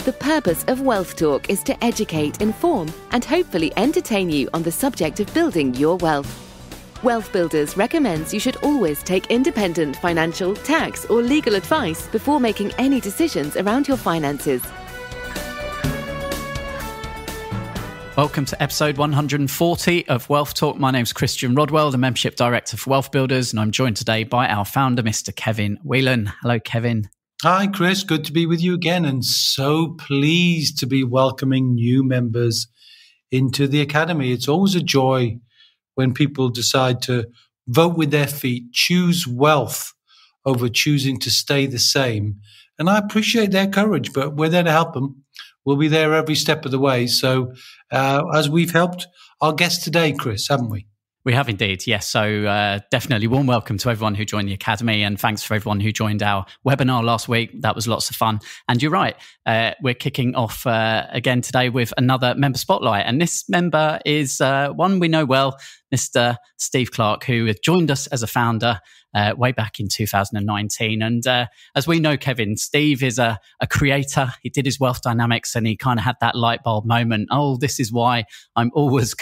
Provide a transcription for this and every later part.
The purpose of WealthTalk is to educate, inform, and hopefully entertain you on the subject of building your wealth. WealthBuilders recommends you should always take independent financial, tax, or legal advice before making any decisions around your finances. Welcome to episode 140 of Wealth Talk. My name's Christian Rodwell, the Membership Director for Wealth Builders, and I'm joined today by our founder, Mr. Kevin Whelan. Hello, Kevin. Hi, Chris. Good to be with you again, and so pleased to be welcoming new members into the Academy. It's always a joy when people decide to vote with their feet, choose wealth over choosing to stay the same. And I appreciate their courage, but we're there to help them. We'll be there every step of the way. So as we've helped our guest today, Chris, haven't we? We have indeed, yes. So definitely warm welcome to everyone who joined the Academy, and thanks for everyone who joined our webinar last week. That was lots of fun. And you're right, we're kicking off again today with another member spotlight. And this member is one we know well, Mr. Steve Clark, who joined us as a founder way back in 2019. And as we know, Kevin, Steve is a creator. He did his wealth dynamics and he kind of had that light bulb moment. Oh, this is why I'm always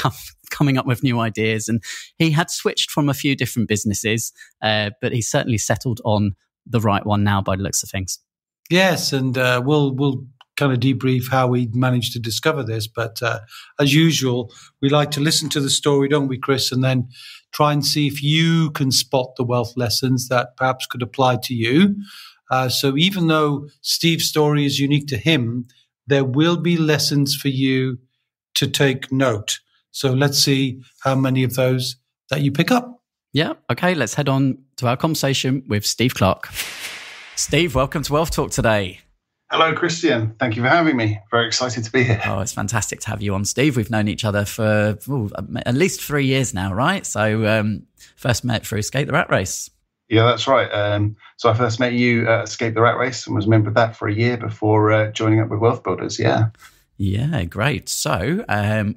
coming up with new ideas. And he had switched from a few different businesses, but he's certainly settled on the right one now by the looks of things. Yes, and we'll kind of debrief how we managed to discover this. But as usual, we like to listen to the story, don't we, Chris? And then try and see if you can spot the wealth lessons that perhaps could apply to you. So even though Steve's story is unique to him, there will be lessons for you to take note. So let's see how many of those that you pick up. Yeah. Okay. Let's head on to our conversation with Steve Clark. Steve, welcome to Wealth Talk today. Hello, Christian. Thank you for having me. Very excited to be here. Oh, it's fantastic to have you on, Steve. We've known each other for at least 3 years now, right? So first met through Escape the Rat Race. Yeah, that's right. So I first met you at Escape the Rat Race and was a member of that for a year before joining up with Wealth Builders. Yeah. Yeah, great. So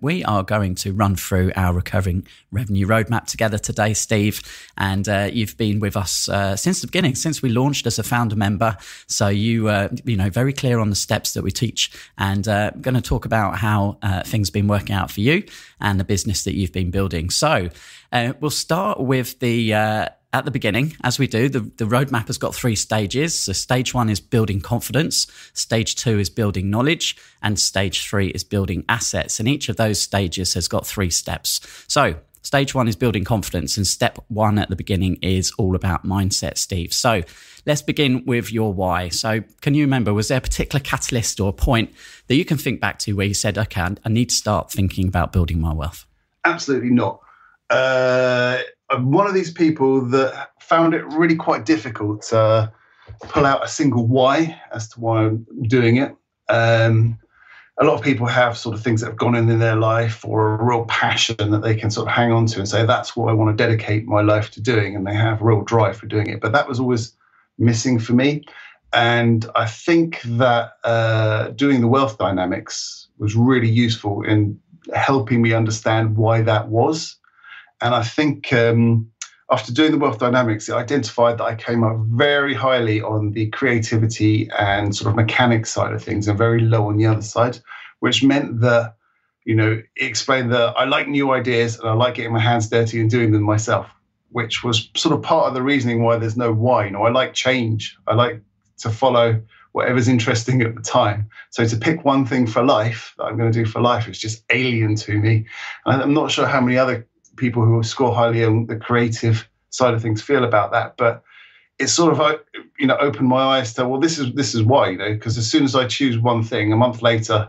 we are going to run through our recurring revenue roadmap together today, Steve. And you've been with us since the beginning, since we launched as a founder member. So you very clear on the steps that we teach, and going to talk about how things have been working out for you and the business that you've been building. So we'll start with at the beginning, as we do, the roadmap has got 3 stages. So stage 1 is building confidence, stage 2 is building knowledge, and stage 3 is building assets. And each of those stages has got 3 steps. So stage 1 is building confidence, and step 1 at the beginning is all about mindset, Steve. So let's begin with your why. So can you remember, was there a particular catalyst or point that you can think back to where you said, okay, I need to start thinking about building my wealth? Absolutely not. I'm one of these people that found it really quite difficult to pull out a single why as to why I'm doing it. A lot of people have sort of things that have gone in their life, or a real passion that they can sort of hang on to and say, that's what I want to dedicate my life to doing. And they have a real drive for doing it. But that was always missing for me. And I think that doing the wealth dynamics was really useful in helping me understand why that was. And I think after doing the wealth dynamics, it identified that I came up very highly on the creativity and sort of mechanics side of things and very low on the other side, which meant that, it explained that I like new ideas and I like getting my hands dirty and doing them myself, which was sort of part of the reasoning why there's no why. I like change. I like to follow whatever's interesting at the time. So to pick one thing for life that I'm going to do for life is just alien to me. And I'm not sure how many other people who score highly on the creative side of things feel about that, but it's sort of opened my eyes to, well, this is why, because as soon as I choose one thing, a month later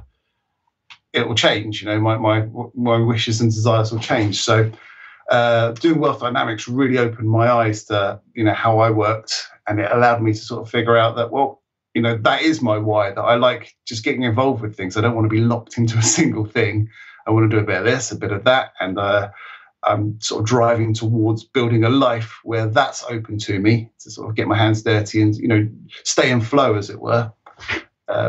it will change. My wishes and desires will change. So doing wealth dynamics really opened my eyes to how I worked, and it allowed me to sort of figure out that, well, that is my why, that I like just getting involved with things. I don't want to be locked into a single thing. I want to do a bit of this, a bit of that, and I'm sort of driving towards building a life where that's open to me to sort of get my hands dirty and, stay in flow, as it were,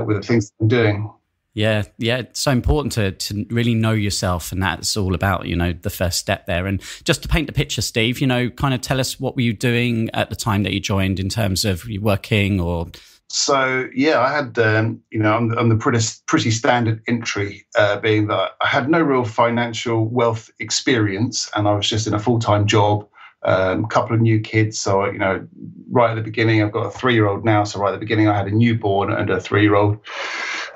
with the things I'm doing. Yeah. It's so important to really know yourself, and that's all about, the first step there. And just to paint the picture, Steve, kind of tell us, what were you doing at the time that you joined in terms of you working or So yeah, I had I'm the pretty standard entry, being that I had no real financial wealth experience, and I was just in a full-time job, couple of new kids. So right at the beginning, I've got a 3-year-old now. So right at the beginning, I had a newborn and a 3-year-old,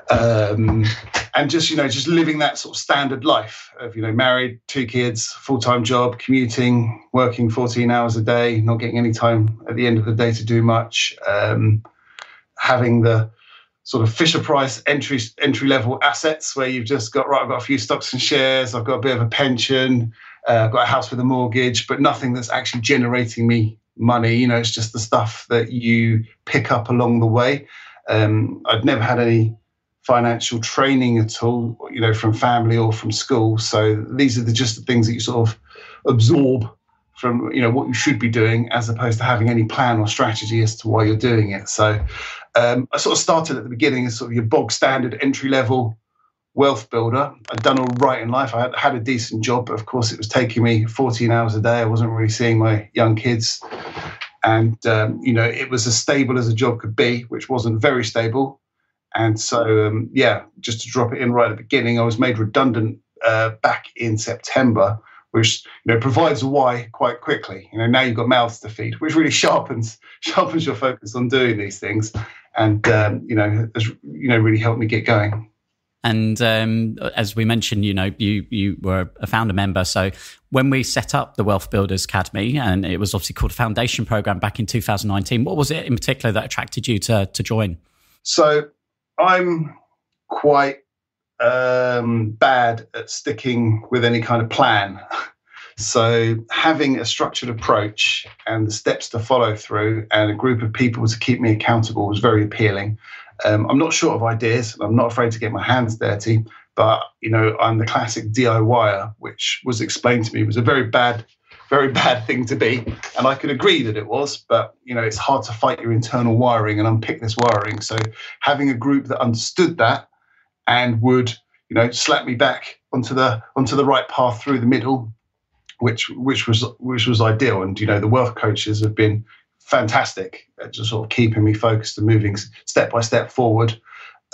and just living that sort of standard life of married, 2 kids, full-time job, commuting, working 14 hours a day, not getting any time at the end of the day to do much. Having the sort of Fisher Price entry level assets where you've just got, I've got a few stocks and shares, I've got a bit of a pension, I've got a house with a mortgage, but nothing that's actually generating me money. It's just the stuff that you pick up along the way. I'd never had any financial training at all, from family or from school. So these are just the things that you sort of absorb from what you should be doing, as opposed to having any plan or strategy as to why you're doing it. So I sort of started at the beginning as sort of your bog standard entry level wealth builder. I'd done all right in life. I had a decent job, but of course it was taking me 14 hours a day. I wasn't really seeing my young kids, and it was as stable as a job could be, which wasn't very stable. And so just to drop it in right at the beginning, I was made redundant back in September, which provides a why quite quickly. Now you've got mouths to feed, which really sharpens your focus on doing these things, and has really helped me get going. And as we mentioned, you were a founder member. So when we set up the WealthBuilders Academy, and it was obviously called a foundation program back in 2019, what was it in particular that attracted you to join? So I'm quite bad at sticking with any kind of plan. So having a structured approach and the steps to follow through and a group of people to keep me accountable was very appealing. I'm not short of ideas, and I'm not afraid to get my hands dirty, but I'm the classic DIYer, which was explained to me was a very bad thing to be. And I could agree that it was, but it's hard to fight your internal wiring and unpick this wiring. So having a group that understood that and would slap me back onto the right path through the middle, which was ideal. And the wealth coaches have been fantastic at just sort of keeping me focused and moving step by step forward,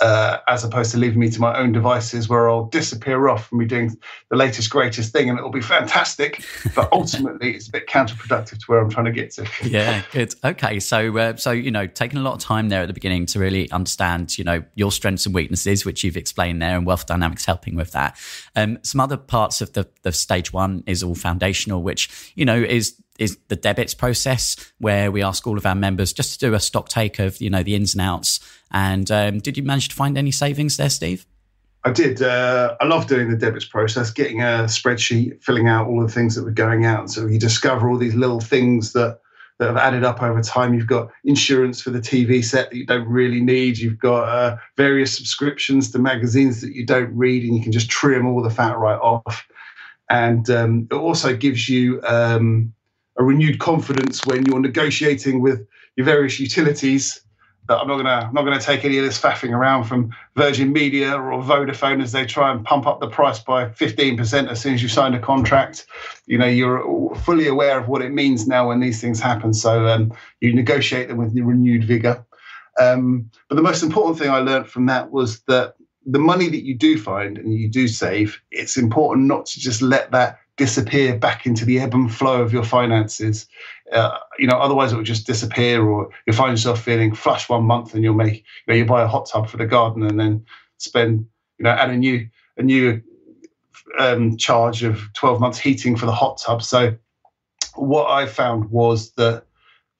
as opposed to leaving me to my own devices where I'll disappear off from me doing the latest, greatest thing, and it'll be fantastic. But ultimately, it's a bit counterproductive to where I'm trying to get to. Yeah, good. Okay, so taking a lot of time there at the beginning to really understand, your strengths and weaknesses, which you've explained there, and Wealth Dynamics helping with that. Some other parts of the stage one is all foundational, which is the debits process, where we ask all of our members just to do a stock take of the ins and outs. And did you manage to find any savings there, Steve? I did. I love doing the debits process, getting a spreadsheet, filling out all the things that were going out. So you discover all these little things that have added up over time. You've got insurance for the TV set that you don't really need. You've got various subscriptions to magazines that you don't read, and you can just trim all the fat right off. And it also gives you a renewed confidence when you're negotiating with your various utilities. That I'm not gonna take any of this faffing around from Virgin Media or Vodafone as they try and pump up the price by 15% as soon as you sign a contract. You're fully aware of what it means now when these things happen. So you negotiate them with renewed vigor. But the most important thing I learned from that was that the money that you do find and you do save, it's important not to just let that disappear back into the ebb and flow of your finances. Otherwise it will just disappear, or you'll find yourself feeling flush one month and you buy a hot tub for the garden and then spend, add a new charge of 12 months heating for the hot tub. So what I found was that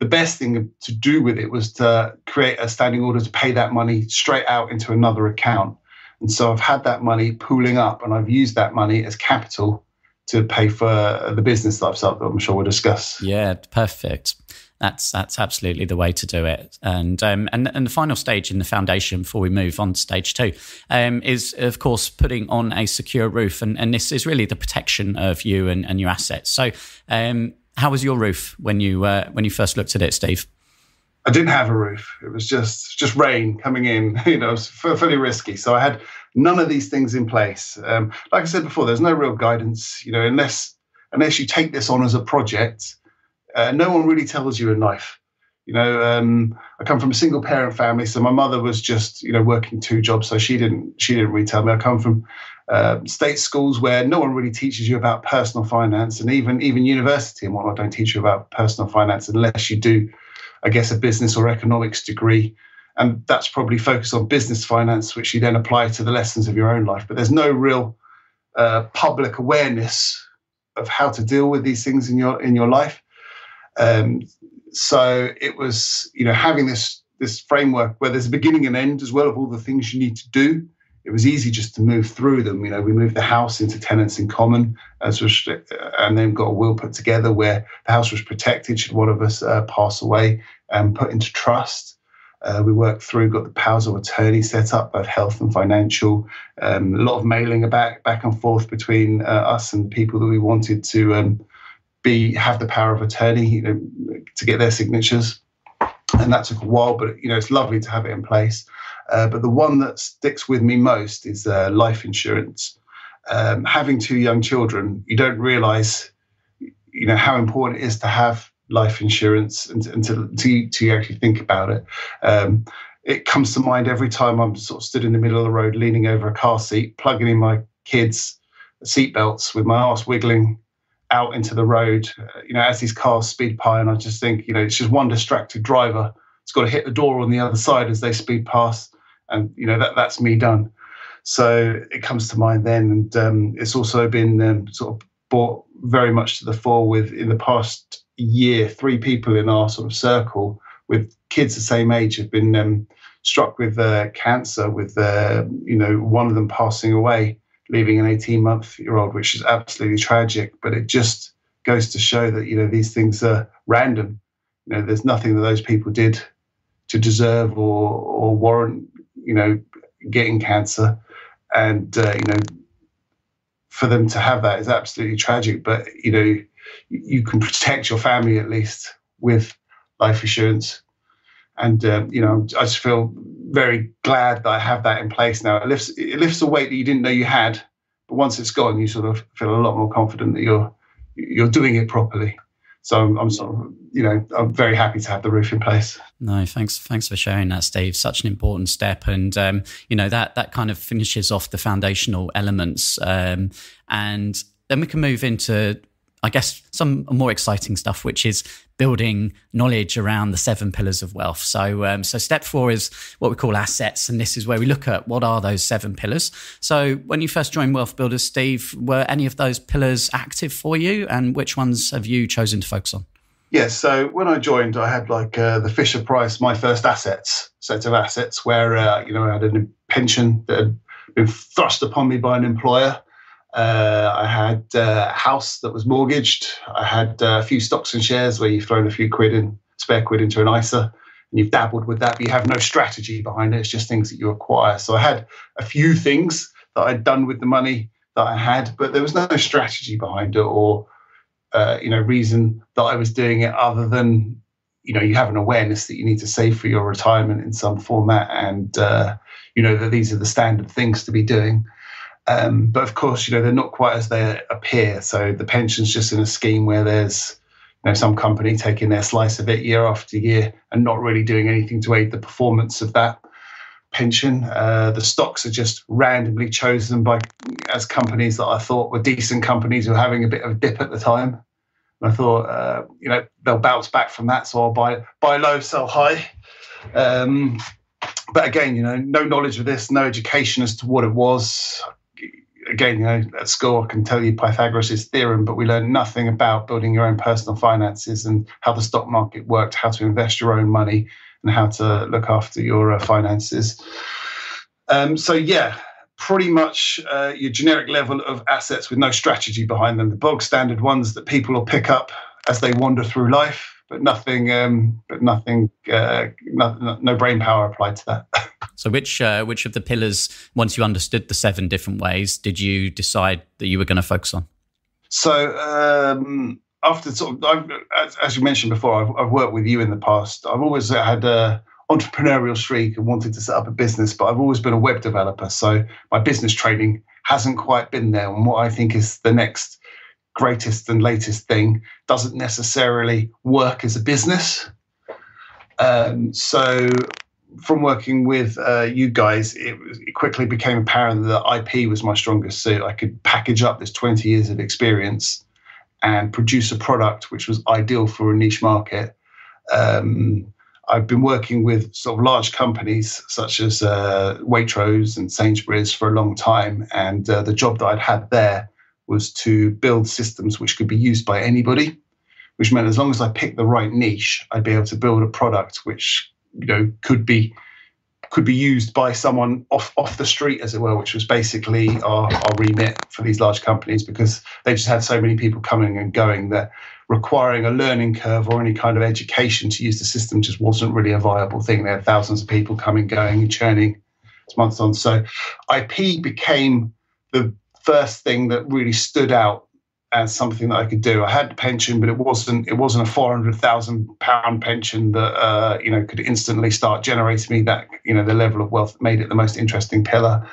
the best thing to do with it was to create a standing order to pay that money straight out into another account. And so I've had that money pooling up, and I've used that money as capital to pay for the business that I've set up, that I'm sure we'll discuss. Yeah, perfect. That's absolutely the way to do it. And the final stage in the foundation before we move on to stage two is, of course, putting on a secure roof. And this is really the protection of you and your assets. So how was your roof when you first looked at it, Steve? I didn't have a roof. It was just rain coming in. It was fairly risky. So I had none of these things in place. Like I said before, there's no real guidance. Unless you take this on as a project, no one really tells you in life, I come from a single parent family, so my mother was just, working 2 jobs, so she didn't really tell me. I come from state schools where no one really teaches you about personal finance, and even university and whatnot don't teach you about personal finance unless you do, I guess, a business or economics degree. And that's probably focused on business finance, which you then apply to the lessons of your own life. But there's no real public awareness of how to deal with these things in your life. So it was, having this framework where there's a beginning and end as well of all the things you need to do. It was easy just to move through them. We moved the house into tenants in common, and then got a will put together where the house was protected should one of us pass away, and put into trust. We worked through, got the powers of attorney set up, both health and financial. A lot of mailing back and forth between us and the people that we wanted to have the power of attorney, to get their signatures. And that took a while, but it's lovely to have it in place. But the one that sticks with me most is life insurance. Having 2 young children, you don't realise, how important it is to have life insurance until you actually think about it. It comes to mind every time I'm sort of stood in the middle of the road, leaning over a car seat, plugging in my kids' seatbelts with my arse wiggling out into the road, as these cars speed by, and I just think, it's just one distracted driver. It's got to hit the door on the other side as they speed past, and that's me done. So it comes to mind then, and it's also been sort of brought very much to the fore with, in the past year, 3 people in our sort of circle with kids the same age have been struck with cancer, with one of them passing away, leaving an 18-month-old, which is absolutely tragic. But it just goes to show that, these things are random. There's nothing that those people did to deserve or warrant, getting cancer. And, for them to have that is absolutely tragic. But, you can protect your family at least with life insurance. And, I just feel very glad that I have that in place now. It lifts a weight that you didn't know you had. But once it's gone, you sort of feel a lot more confident that you're doing it properly. So I'm sort of, I'm very happy to have the roof in place. No, thanks for sharing that, Steve. Such an important step, and that kind of finishes off the foundational elements, and then we can move into, I guess, some more exciting stuff, which is building knowledge around the 7 pillars of wealth. So step 4 is what we call assets, and this is where we look at what are those 7 pillars. So when you first joined Wealth Builders, Steve, were any of those pillars active for you, and which ones have you chosen to focus on? Yes, so when I joined, I had the Fisher-Price, my first set of assets, where I had a pension that had been thrust upon me by an employer. I had a house that was mortgaged. I had a few stocks and shares where you've thrown a few spare quid into an ISA, and you've dabbled with that, but you have no strategy behind it. It's just things that you acquire. So I had a few things that I'd done with the money that I had, but there was no strategy behind it or reason that I was doing it other than, you have an awareness that you need to save for your retirement in some format, and, that these are the standard things to be doing. But of course, they're not quite as they appear. So the pension's just in a scheme where there's, some company taking their slice of it year after year and not really doing anything to aid the performance of that pension. The stocks are just randomly chosen as companies that I thought were decent companies who were having a bit of a dip at the time. And I thought, they'll bounce back from that, so I'll buy low, sell high. But again, no knowledge of this, no education as to what it was. Again, at school, I can tell you Pythagoras' theorem, but we learned nothing about building your own personal finances and how the stock market worked, how to invest your own money, and how to look after your finances. Pretty much your generic level of assets with no strategy behind them, the bog standard ones that people will pick up as they wander through life, but nothing, no brain power applied to that. So which of the pillars, once you understood the 7 different ways, did you decide that you were going to focus on? So after as you mentioned before, I've worked with you in the past. I've always had a entrepreneurial streak and wanted to set up a business, but I've always been a web developer. So my business training hasn't quite been there. And what I think is the next greatest and latest thing doesn't necessarily work as a business. So from working with you guys, it quickly became apparent that IP was my strongest suit. I could package up this 20 years of experience and produce a product which was ideal for a niche market. I've been working with sort of large companies such as Waitrose and Sainsbury's for a long time. And the job that I'd had there was to build systems which could be used by anybody, which meant as long as I picked the right niche, I'd be able to build a product which, could be used by someone off the street, as it were, which was basically our remit for these large companies, because they just had so many people coming and going that requiring a learning curve or any kind of education to use the system just wasn't really a viable thing. They had thousands of people coming, going, and churning months on. So IP became the first thing that really stood out as something that I could do. I had a pension, but it wasn't a £400,000 pension that could instantly start generating me that the level of wealth that made it the most interesting pillar.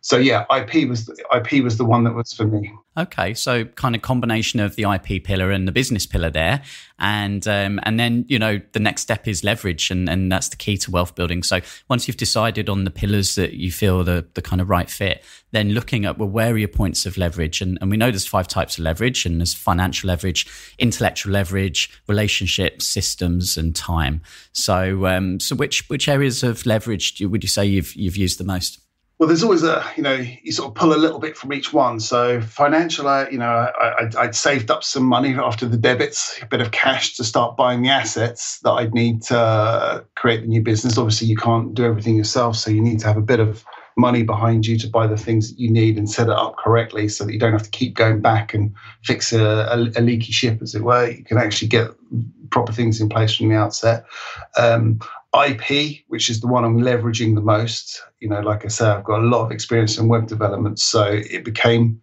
So yeah, IP was the one that was for me. Okay, so kind of combination of the IP pillar and the business pillar there, and then the next step is leverage, and that's the key to wealth building. So once you've decided on the pillars that you feel the kind of right fit, then looking at where are your points of leverage, and we know there's 5 types of leverage, and there's financial leverage, intellectual leverage, relationships, systems, and time. So which areas of leverage would you say you've used the most? Well, there's always you sort of pull a little bit from each one. So financial, I'd saved up some money after the debits, a bit of cash to start buying the assets that I'd need to create the new business. Obviously, you can't do everything yourself, so you need to have a bit of money behind you to buy the things that you need and set it up correctly so that you don't have to keep going back and fix a leaky ship, as it were. You can actually get proper things in place from the outset. IP, which is the one I'm leveraging the most. Like I said, I've got a lot of experience in web development, so it became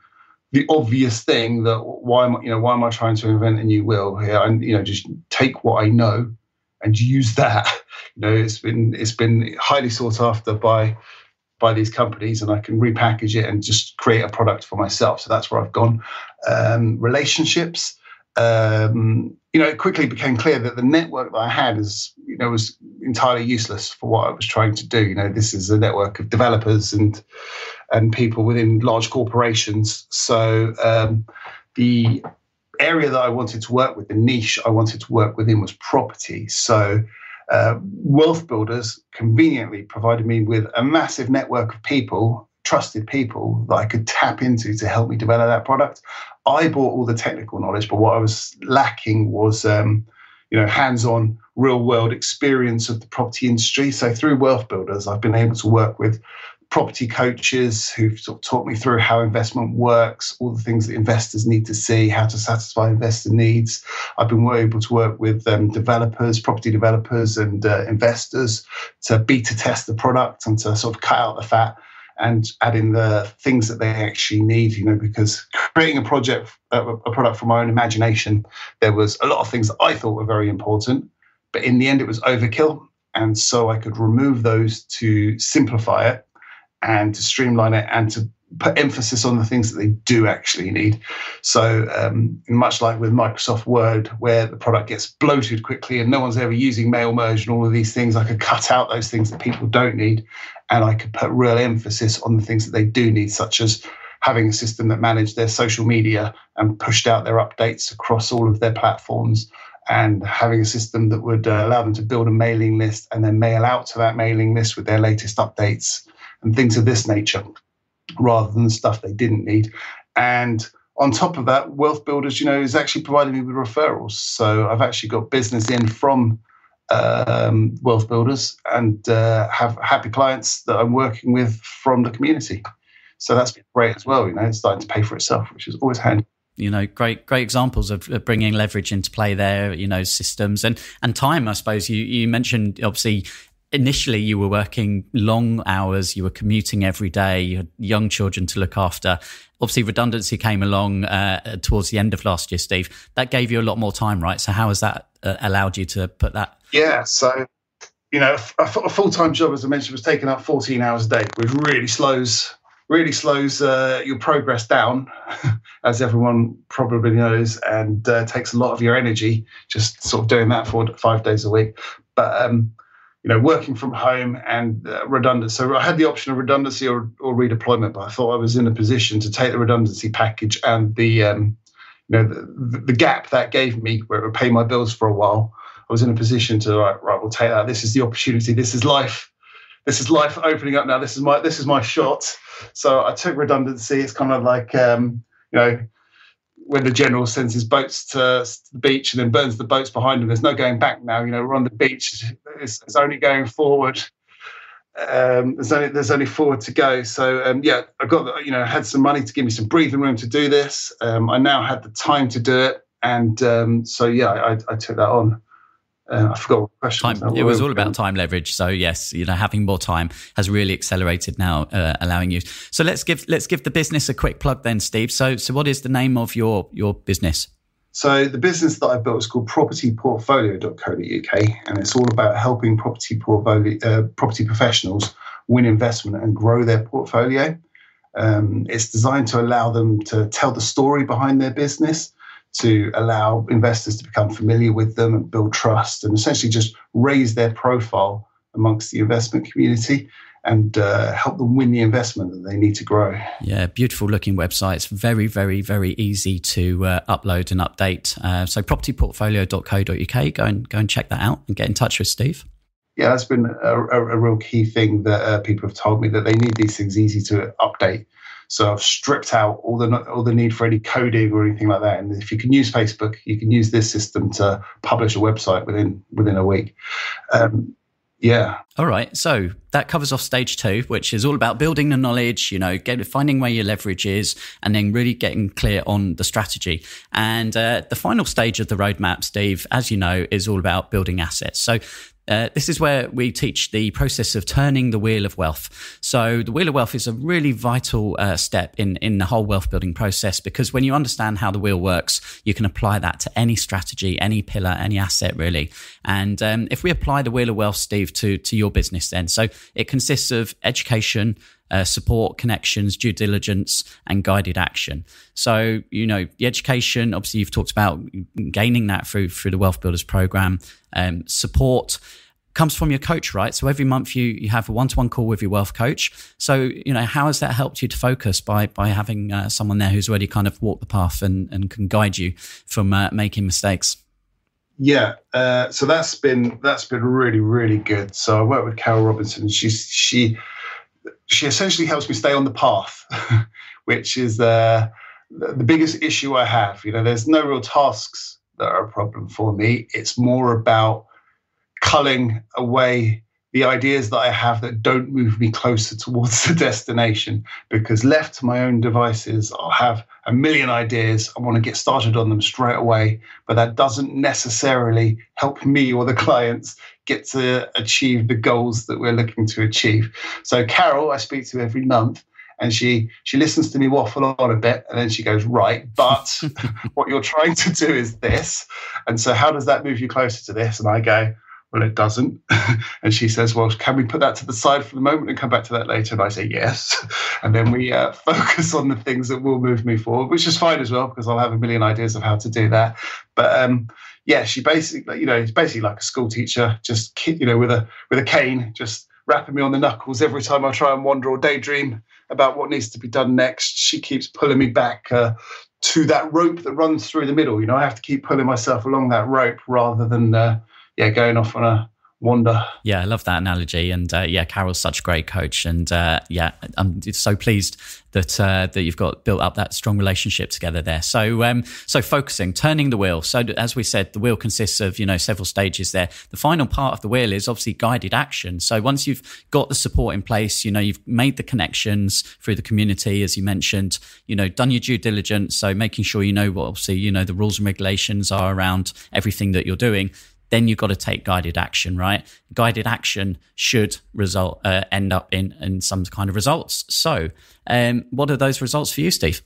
the obvious thing that why am I trying to invent a new wheel here? And just take what I know and use that. It's been highly sought after by these companies, and I can repackage it and just create a product for myself. So that's where I've gone. Relationships. It quickly became clear that the network that I had was entirely useless for what I was trying to do. This is a network of developers and people within large corporations. So the area that I wanted to work with, the niche I wanted to work within, was property. So Wealth Builders conveniently provided me with a massive network of people, trusted people that I could tap into to help me develop that product. I bought all the technical knowledge, but what I was lacking was, hands-on, real-world experience of the property industry. So through Wealth Builders, I've been able to work with property coaches who've sort of taught me through how investment works, all the things that investors need to see, how to satisfy investor needs. I've been able to work with developers, property developers, and investors to beta test the product and to sort of cut out the fat and add in the things that they actually need, because creating a product from my own imagination, there was a lot of things that I thought were very important, but in the end it was overkill. And so I could remove those to simplify it and to streamline it and to put emphasis on the things that they do actually need. So much like with Microsoft Word, where the product gets bloated quickly and no one's ever using mail merge and all of these things, I could cut out those things that people don't need, and I could put real emphasis on the things that they do need, such as having a system that managed their social media and pushed out their updates across all of their platforms, and having a system that would allow them to build a mailing list and then mail out to that mailing list with their latest updates and things of this nature, rather than the stuff they didn't need. And on top of that, Wealth Builders, is actually providing me with referrals. So I've actually got business in from Wealth Builders and have happy clients that I'm working with from the community. So that's been great as well. It's starting to pay for itself, which is always handy. Great examples of bringing leverage into play there, systems and time. I suppose you mentioned, obviously, initially you were working long hours, you were commuting every day, you had young children to look after. Obviously, redundancy came along towards the end of last year, Steve. That gave you a lot more time, right? So how has that allowed you to put that? Yeah, so, a full-time job, as I mentioned, was taking up 14 hours a day, which really slows really slows your progress down, as everyone probably knows, and takes a lot of your energy just sort of doing that for 5 days a week. But working from home and redundant. So I had the option of redundancy or redeployment, but I thought I was in a position to take the redundancy package and the gap that gave me, where it would pay my bills for a while. I was in a position to right, we'll take that. This is the opportunity. This is life. This is life opening up now. This is my shot. So I took redundancy. It's kind of like when the general sends his boats to the beach and then burns the boats behind him. There's no going back now. We're on the beach. It's only going forward. There's only forward to go. So I got had some money to give me some breathing room to do this. I now had the time to do it, and I took that on. I forgot what question. It was all about time leverage. So yes, having more time has really accelerated now, allowing you. So let's give the business a quick plug then, Steve. So what is the name of your business? So the business that I built is called propertyportfolio.co.uk, and it's all about helping property professionals win investment and grow their portfolio. It's designed to allow them to tell the story behind their business, to allow investors to become familiar with them and build trust, and essentially just raise their profile amongst the investment community and help them win the investment that they need to grow. Yeah, beautiful looking website. It's very, very, very easy to upload and update. So propertyportfolio.co.uk, go and check that out and get in touch with Steve. Yeah, that's been a real key thing that people have told me, that they need these things easy to update. So I've stripped out all the need for any coding or anything like that. And if you can use Facebook, you can use this system to publish a website within a week. All right. So that covers off stage 2, which is all about building the knowledge, finding where your leverage is, and then really getting clear on the strategy. And the final stage of the roadmap, Steve, as you know, is all about building assets. So this is where we teach the process of turning the wheel of wealth. So the wheel of wealth is a really vital step in the whole wealth building process, because when you understand how the wheel works, you can apply that to any strategy, any pillar, any asset really. And if we apply the wheel of wealth, Steve, to your business then, so it consists of education, support, connections, due diligence, and guided action. So, the education, obviously you've talked about gaining that through the Wealth Builders program. Support comes from your coach, right? So every month you have a one-to-one call with your wealth coach. So, how has that helped you to focus by having someone there who's already kind of walked the path and can guide you from making mistakes? Yeah, so that's been really, really good. So I work with Carol Robinson, and she essentially helps me stay on the path, which is the biggest issue I have. There's no real tasks that are a problem for me. It's more about culling away the ideas that I have that don't move me closer towards the destination, because left to my own devices, I'll have a million ideas. I want to get started on them straight away, but that doesn't necessarily help me or the clients get to achieve the goals that we're looking to achieve. So Carol, I speak to every month, and she listens to me waffle on a bit, and then she goes, right, but what you're trying to do is this. And so how does that move you closer to this? And I go, well, it doesn't. And she says, well, can we put that to the side for the moment and come back to that later? And I say, yes. And then we focus on the things that will move me forward, which is fine as well, because I'll have a million ideas of how to do that. But she basically, it's basically like a school teacher, just, with a cane, just rapping me on the knuckles every time I try and wander or daydream about what needs to be done next. She keeps pulling me back to that rope that runs through the middle. I have to keep pulling myself along that rope rather than going off on a wander. Yeah, I love that analogy. And Carol's such a great coach. And I'm so pleased that you've built up that strong relationship together there. So focusing, turning the wheel. So as we said, the wheel consists of, several stages there. The final part of the wheel is obviously guided action. So once you've got the support in place, you've made the connections through the community, as you mentioned, done your due diligence. So making sure what obviously, the rules and regulations are around everything that you're doing. Then you've got to take guided action, right? Guided action should end up in some kind of results. So what are those results for you, Steve?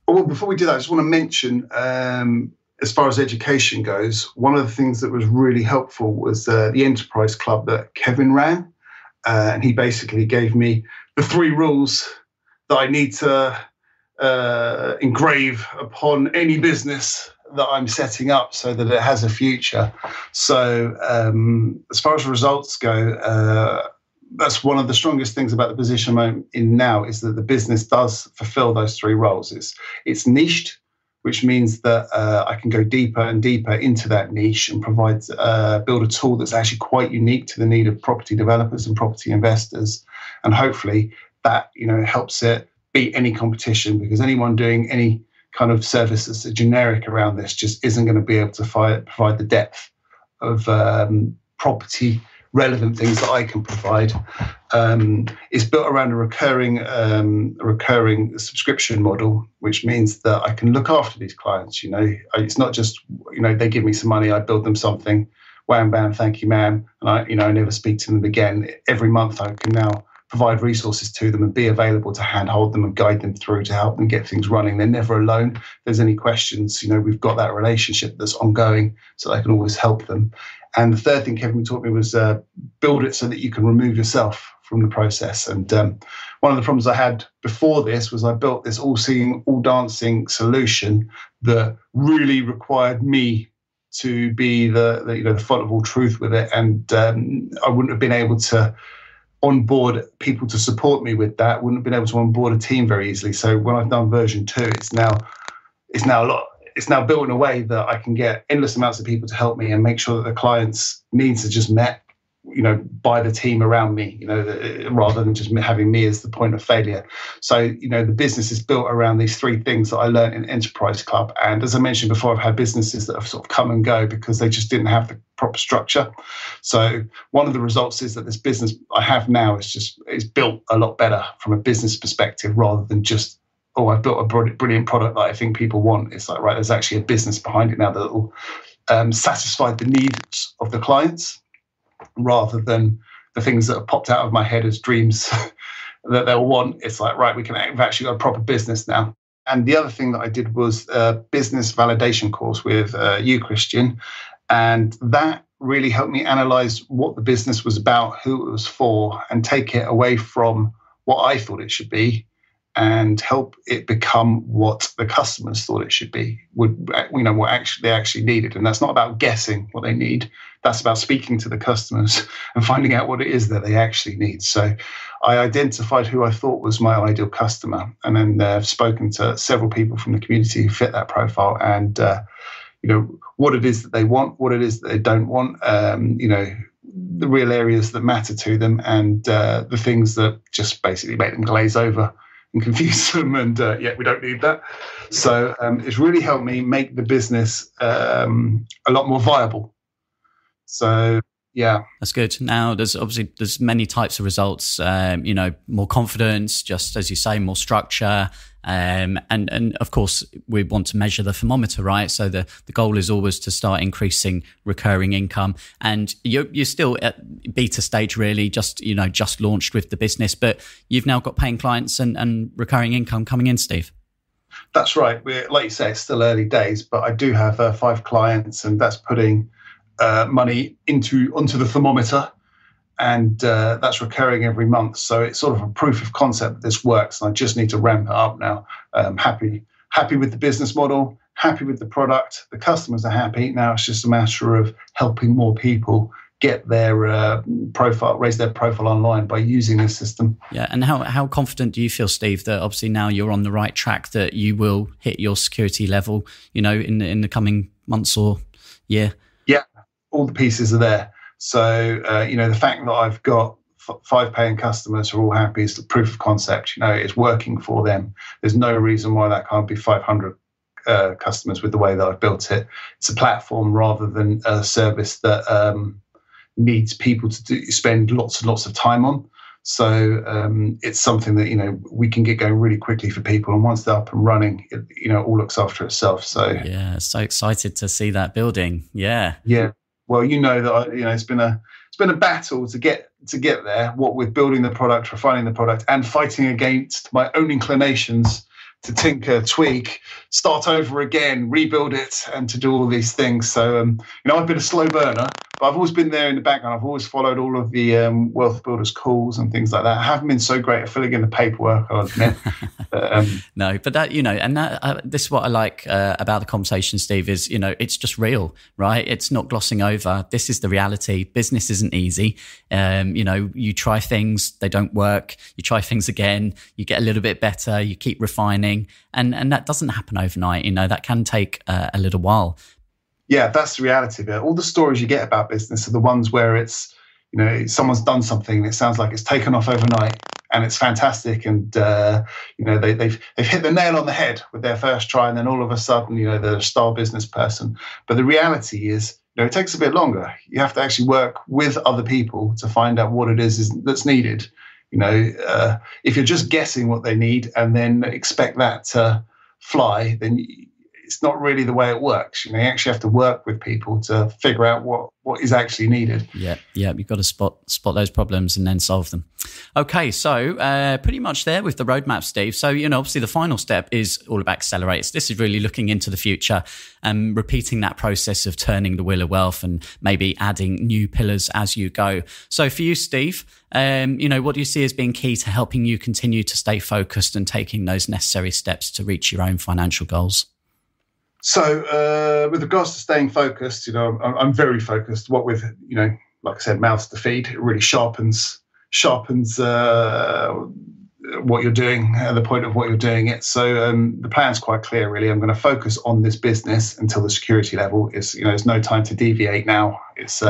Well, before we do that, I just want to mention, as far as education goes, one of the things that was really helpful was the Enterprise Club that Kevin ran. And he basically gave me the 3 rules that I need to engrave upon any business that I'm setting up so that it has a future. So as far as results go, that's one of the strongest things about the position I'm in now, is that the business does fulfill those three roles. It's niched, which means that I can go deeper and deeper into that niche and build a tool that's actually quite unique to the need of property developers and property investors. And hopefully that, helps it beat any competition, because anyone doing any kind of service that's generic around this just isn't going to be able to provide the depth of property relevant things that I can provide. It's built around a recurring subscription model, which means that I can look after these clients. It's not just they give me some money, I build them something, wham bam, thank you ma'am, and I never speak to them again. Every month I can now provide resources to them and be available to handhold them and guide them through to help them get things running. They're never alone. If there's any questions, we've got that relationship that's ongoing, so I can always help them. And the third thing Kevin taught me was build it so that you can remove yourself from the process. And one of the problems I had before this was I built this all-seeing, all-dancing solution that really required me to be the font of all truth with it. And I wouldn't have been able to onboard people to support me with that. Wouldn't have been able to onboard a team very easily. So when I've done version 2, it's now built in a way that I can get endless amounts of people to help me and make sure that the client's needs are just met, by the team around me, rather than just having me as the point of failure. So, the business is built around these three things that I learned in Enterprise Club. And as I mentioned before, I've had businesses that have sort of come and go because they just didn't have the proper structure. So one of the results is that this business I have now is built a lot better from a business perspective, rather than just, I've built a brilliant product that I think people want. It's like, right, there's actually a business behind it now that will satisfy the needs of the clients, rather than the things that have popped out of my head as dreams that they'll want. It's like, right, we've actually got a proper business now. And the other thing that I did was a business validation course with you, Christian. And that really helped me analyze what the business was about, who it was for, and take it away from what I thought it should be and help it become what the customers thought it should be, what they actually needed. And that's not about guessing what they need. That's about speaking to the customers and finding out what it is that they actually need. So I identified who I thought was my ideal customer, and then I've spoken to several people from the community who fit that profile, and what it is that they want, what it is that they don't want, the real areas that matter to them, and the things that just basically make them glaze over and confuse them, and we don't need that. So it's really helped me make the business a lot more viable. So yeah, that's good. Now there's many types of results. More confidence, just as you say, more structure, and of course we want to measure the thermometer, right? So the goal is always to start increasing recurring income. And you're still at beta stage, really, just launched with the business, but you've now got paying clients and recurring income coming in, Steve. That's right. Like you say, it's still early days, but I do have 5 clients, and that's putting money onto the thermometer, and that's recurring every month. So it's sort of a proof of concept that this works, and I just need to ramp it up now. Happy with the business model, happy with the product, the customers are happy. Now it's just a matter of helping more people get their raise their profile online by using this system. Yeah, and how confident do you feel, Steve, that obviously now you're on the right track, that you will hit your security level, in the coming months or year? Yeah, all the pieces are there. So, the fact that I've got 5 paying customers who are all happy is the proof of concept. It's working for them. There's no reason why that can't be 500 customers with the way that I've built it. It's a platform rather than a service that needs people to spend lots and lots of time on. So it's something that, we can get going really quickly for people. And once they're up and running, it all looks after itself. So yeah, so excited to see that building. Yeah. Yeah. Well, that it's been a battle to get there. What with building the product, refining the product, and fighting against my own inclinations to tinker, tweak, start over again, rebuild it, and to do all these things. So I've been a slow burner, But I've always been there in the background. I've always followed all of the Wealth Builders calls and things like that. I haven't been so great at filling in the paperwork, I'll admit. No, but that, and that this is what I like about the conversation, Steve, is, it's just real, right? It's not glossing over. This is the reality. Business isn't easy. You try things, they don't work. You try things again, you get a little bit better, you keep refining. And that doesn't happen overnight. That can take a little while. Yeah, that's the reality of it. All the stories you get about business are the ones where it's, someone's done something and it sounds like it's taken off overnight and it's fantastic. And, they've hit the nail on the head with their first try. And then all of a sudden, they're a star business person. But the reality is, it takes a bit longer. You have to actually work with other people to find out what it is that's needed. If you're just guessing what they need and then expect that to fly, then it's not really the way it works. You actually have to work with people to figure out what is actually needed. Yeah, you've got to spot those problems and then solve them. Okay, so pretty much there with the roadmap, Steve. So, obviously the final step is all about accelerators. This is really looking into the future and repeating that process of turning the wheel of wealth and maybe adding new pillars as you go. So for you, Steve, what do you see as being key to helping you continue to stay focused and taking those necessary steps to reach your own financial goals? So with regards to staying focused, I'm very focused. What with, like I said, mouths to feed, it really sharpens what you're doing at the point of what you're doing it. So the plan's quite clear, really. I'm going to focus on this business until the security level is, there's no time to deviate now. It's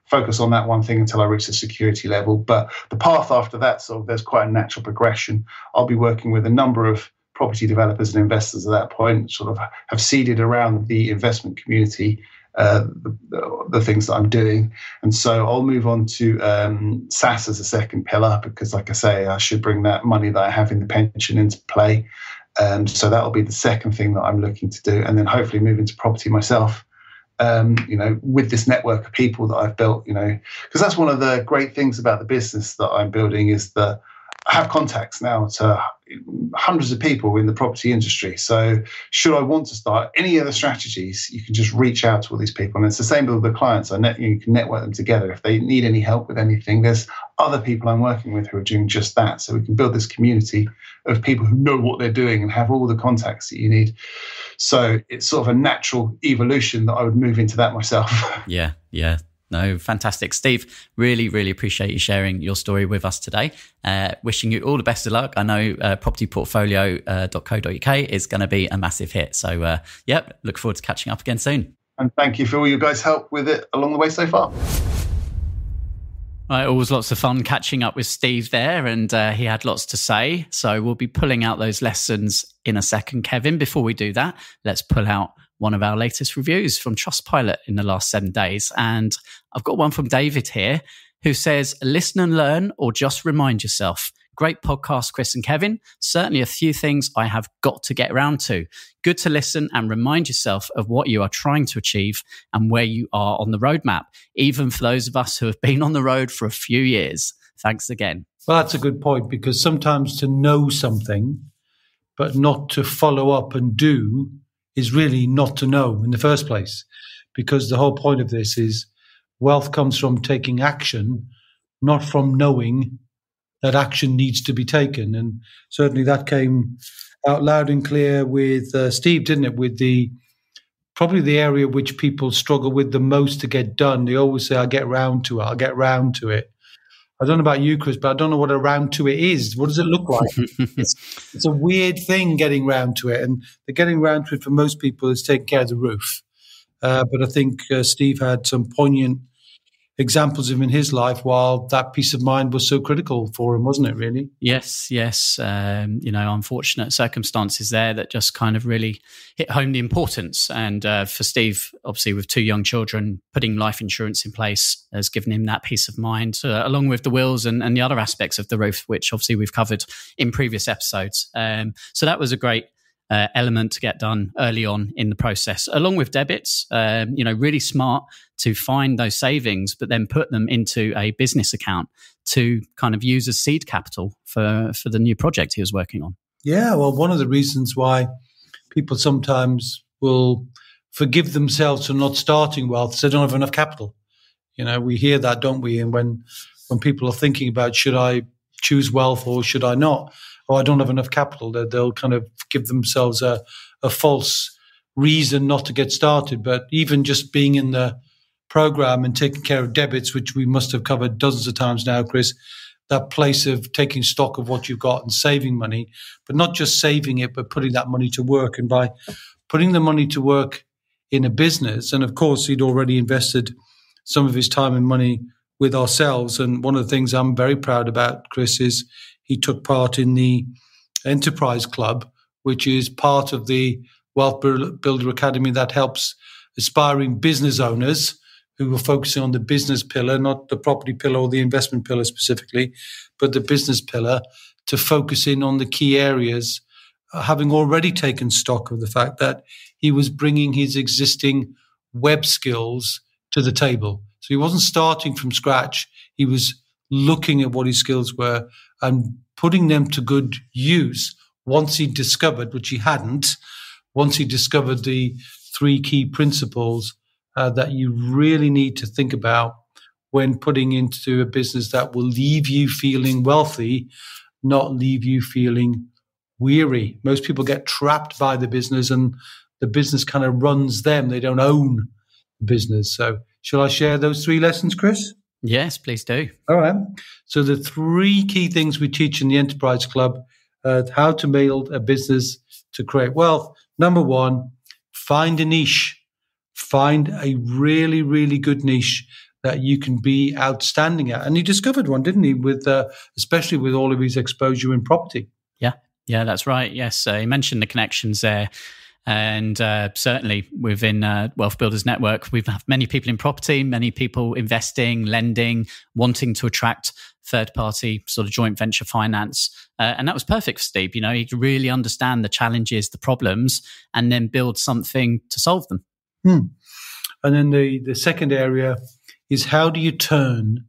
focus on that one thing until I reach the security level. But the path after that, there's quite a natural progression. I'll be working with a number of property developers and investors at that point, sort of have seeded around the investment community the things that I'm doing. And so I'll move on to SSAS as a second pillar, because like I say, I should bring that money that I have in the pension into play. So that'll be the second thing that I'm looking to do. And then hopefully move into property myself, with this network of people that I've built, because that's one of the great things about the business that I'm building is that I have contacts now to hundreds of people in the property industry. So should I want to start any other strategies, you can just reach out to all these people. And it's the same with the clients. You can network them together. If they need any help with anything, there's other people I'm working with who are doing just that. So we can build this community of people who know what they're doing and have all the contacts that you need. So it's sort of a natural evolution that I would move into that myself. Yeah. No, fantastic. Steve, really, really appreciate you sharing your story with us today. Wishing you all the best of luck. I know propertyportfolio.co.uk is going to be a massive hit. So, look forward to catching up again soon. And thank you for all you guys' help with it along the way so far. Right, always lots of fun catching up with Steve there, and he had lots to say. So we'll be pulling out those lessons in a second. Kevin, before we do that, let's pull out one of our latest reviews from Trustpilot in the last 7 days. And I've got one from David here who says, listen and learn or just remind yourself. Great podcast, Chris and Kevin. Certainly a few things I have got to get around to. Good to listen and remind yourself of what you are trying to achieve and where you are on the roadmap, even for those of us who have been on the road for a few years. Thanks again. Well, that's a good point, because sometimes to know something, but not to follow up and do is really not to know in the first place, because the whole point of this is wealth comes from taking action, not from knowing that action needs to be taken. And certainly that came out loud and clear with Steve, didn't it? With probably the area which people struggle with the most to get done. They always say, I'll get round to it. I don't know about you, Chris, but I don't know what a round to it is. What does it look like? It's a weird thing getting round to it. And the getting round to it for most people is taking care of the roof. But I think Steve had some poignant examples of him in his life, while that peace of mind was so critical for him, wasn't it, really? Yes. Unfortunate circumstances there that just kind of really hit home the importance. And for Steve, obviously with 2 young children, putting life insurance in place has given him that peace of mind, along with the wills and the other aspects of the roof, which obviously we've covered in previous episodes. So that was a great element to get done early on in the process, along with debits. Really smart to find those savings, but then put them into a business account to kind of use as seed capital for the new project he was working on. Yeah, well, one of the reasons why people sometimes will forgive themselves for not starting wealth is they don't have enough capital. We hear that, don't we? And when people are thinking about, should I choose wealth or should I not? Or I don't have enough capital, they'll kind of give themselves a false reason not to get started. But even just being in the program and taking care of debits, which we must have covered dozens of times now, Chris, that place of taking stock of what you've got and saving money, but not just saving it, but putting that money to work. And by putting the money to work in a business, and of course, he'd already invested some of his time and money with ourselves. And one of the things I'm very proud about, Chris, is he took part in the Enterprise Club, which is part of the Wealth Builder Academy that helps aspiring business owners who are focusing on the business pillar, not the property pillar or the investment pillar specifically, but the business pillar, to focus in on the key areas, having already taken stock of the fact that he was bringing his existing web skills to the table. So he wasn't starting from scratch. He was looking at what his skills were and putting them to good use once he discovered, which he hadn't, once he discovered the 3 key principles that you really need to think about when putting into a business that will leave you feeling wealthy, not leave you feeling weary. Most people get trapped by the business and the business kind of runs them. They don't own the business. So shall I share those 3 lessons, Chris? Yes, please do. All right. So the 3 key things we teach in the Enterprise Club, how to build a business to create wealth. Number 1, find a niche. Find a really, really good niche that you can be outstanding at. And he discovered one, didn't he? With especially with all of his exposure in property. Yeah, that's right. Yes, he mentioned the connections there. And certainly within Wealth Builders Network, we have many people in property, many people investing, lending, wanting to attract third-party sort of joint venture finance. And that was perfect for Steve. He could really understand the challenges, the problems, and then build something to solve them. And then the second area is, how do you turn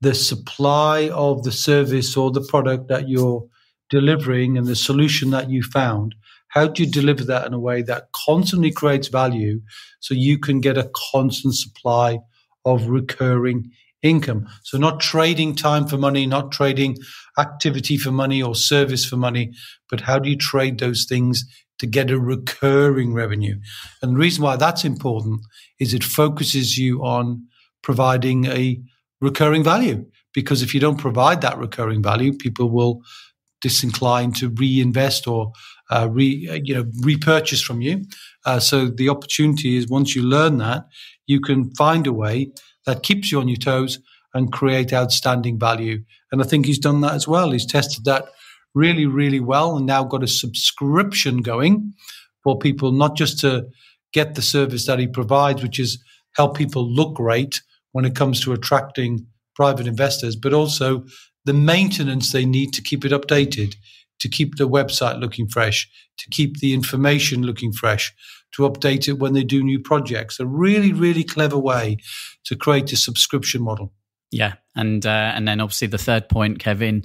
the supply of the service or the product that you're delivering and the solution that you found, how do you deliver that in a way that constantly creates value so you can get a constant supply of recurring income? So not trading time for money, not trading activity for money or service for money, but how do you trade those things to get a recurring revenue? And the reason why that's important is it focuses you on providing a recurring value. Because if you don't provide that recurring value, people will disinclined to reinvest or repurchase from you. So the opportunity is, once you learn that, you can find a way that keeps you on your toes and create outstanding value. And I think he's done that as well. He's tested that really, really well and now got a subscription going for people, not just to get the service that he provides, which is help people look great when it comes to attracting private investors, but also the maintenance they need to keep it updated, to keep the website looking fresh, to keep the information looking fresh, to update it when they do new projects. A really, really clever way to create a subscription model. Yeah. And then obviously the third point, Kevin,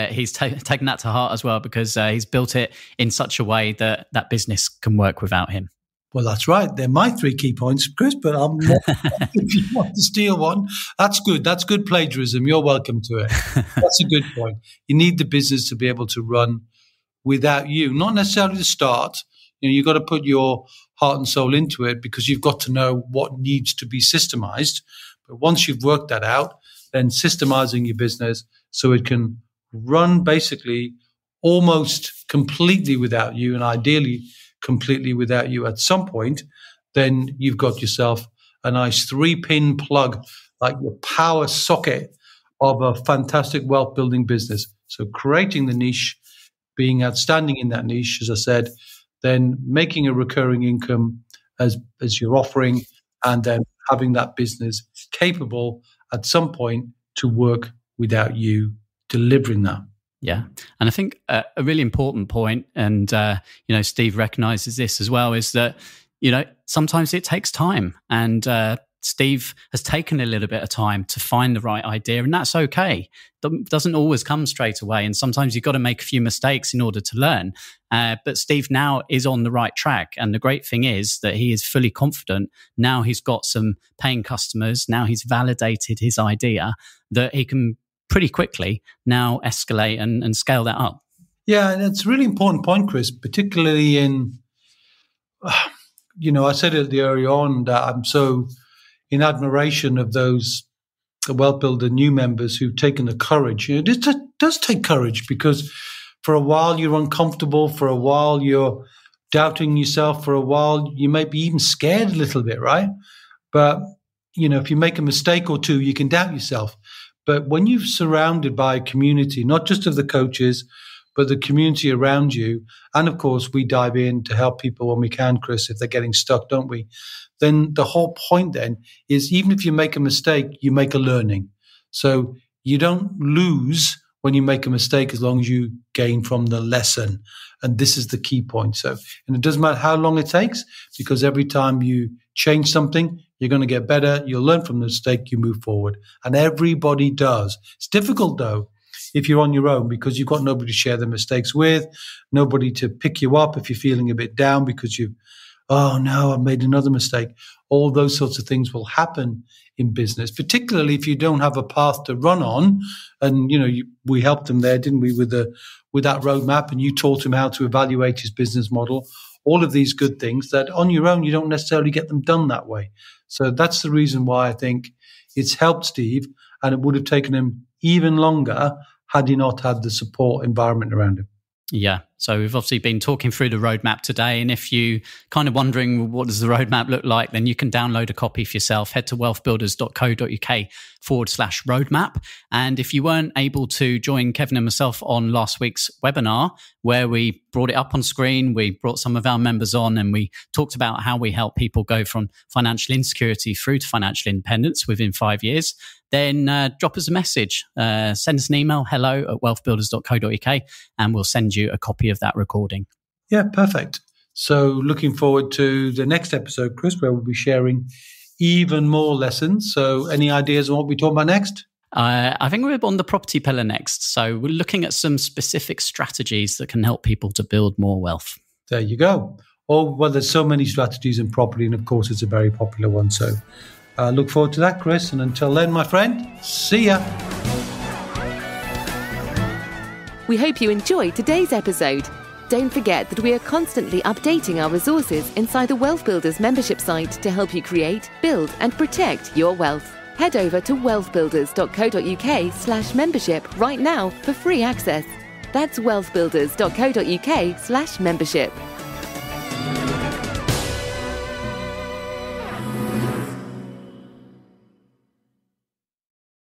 he's taken that to heart as well, because he's built it in such a way that that business can work without him. Well, that's right. They're my 3 key points, Chris, but if you want to steal one, that's good. That's good plagiarism. You're welcome to it. That's a good point. You need the business to be able to run without you, not necessarily to start. You've got to put your heart and soul into it because you've got to know what needs to be systemized. But once you've worked that out, then systemizing your business so it can run basically almost completely without you, and ideally completely without you at some point, then you've got yourself a nice 3-pin plug, like your power socket of a fantastic wealth building business. So creating the niche, being outstanding in that niche, as I said, then making a recurring income as your offering, and then having that business capable at some point to work without you delivering that. Yeah. And I think a really important point, and, Steve recognizes this as well, is that, sometimes it takes time. And Steve has taken a little bit of time to find the right idea, and that's okay. Doesn't always come straight away, and sometimes you've got to make a few mistakes in order to learn. But Steve now is on the right track, and the great thing is that he is fully confident. Now he's got some paying customers. Now he's validated his idea that he can pretty quickly now escalate and scale that up. Yeah, and it's a really important point, Chris, particularly in, I said it earlier on that I'm so in admiration of those Wealth Builder new members who've taken the courage. It does take courage, because for a while you're uncomfortable, for a while you're doubting yourself, for a while you may be even scared a little bit, right? But, if you make a mistake or two, you can doubt yourself. But when you're surrounded by a community, not just of the coaches, but the community around you, and of course we dive in to help people when we can, Chris, if they're getting stuck, don't we? Then the whole point then is, even if you make a mistake, you make a learning. So you don't lose when you make a mistake, as long as you gain from the lesson. And this is the key point. So, and it doesn't matter how long it takes, because every time you change something, you're going to get better. You'll learn from the mistake, you move forward. And everybody does. It's difficult though, if you're on your own, because you've got nobody to share the mistakes with, nobody to pick you up if you're feeling a bit down because oh no, I've made another mistake. All those sorts of things will happen in business, particularly if you don't have a path to run on. And, we helped him there, didn't we, with that roadmap, and you taught him how to evaluate his business model, all of these good things that on your own, you don't necessarily get them done that way. So that's the reason why I think it's helped Steve, and it would have taken him even longer had he not had the support environment around him. Yeah. So we've obviously been talking through the roadmap today. And if you kind of wondering what does the roadmap look like, then you can download a copy for yourself. Head to wealthbuilders.co.uk/roadmap. And if you weren't able to join Kevin and myself on last week's webinar, where we brought it up on screen, we brought some of our members on, and we talked about how we help people go from financial insecurity through to financial independence within 5 years, then drop us a message. Send us an email, hello@wealthbuilders.co.uk, and we'll send you a copy of that recording. Yeah, perfect. So looking forward to the next episode, Chris, where we'll be sharing even more lessons. So any ideas on what we talk about next? I think we're on the property pillar next. So we're looking at some specific strategies that can help people to build more wealth. There you go. Well, there's so many strategies in property, and of course it's a very popular one. So look forward to that, Chris. And until then, my friend, see ya. We hope you enjoyed today's episode. Don't forget that we are constantly updating our resources inside the Wealth Builders membership site to help you create, build and protect your wealth. Head over to wealthbuilders.co.uk/membership right now for free access. That's wealthbuilders.co.uk/membership.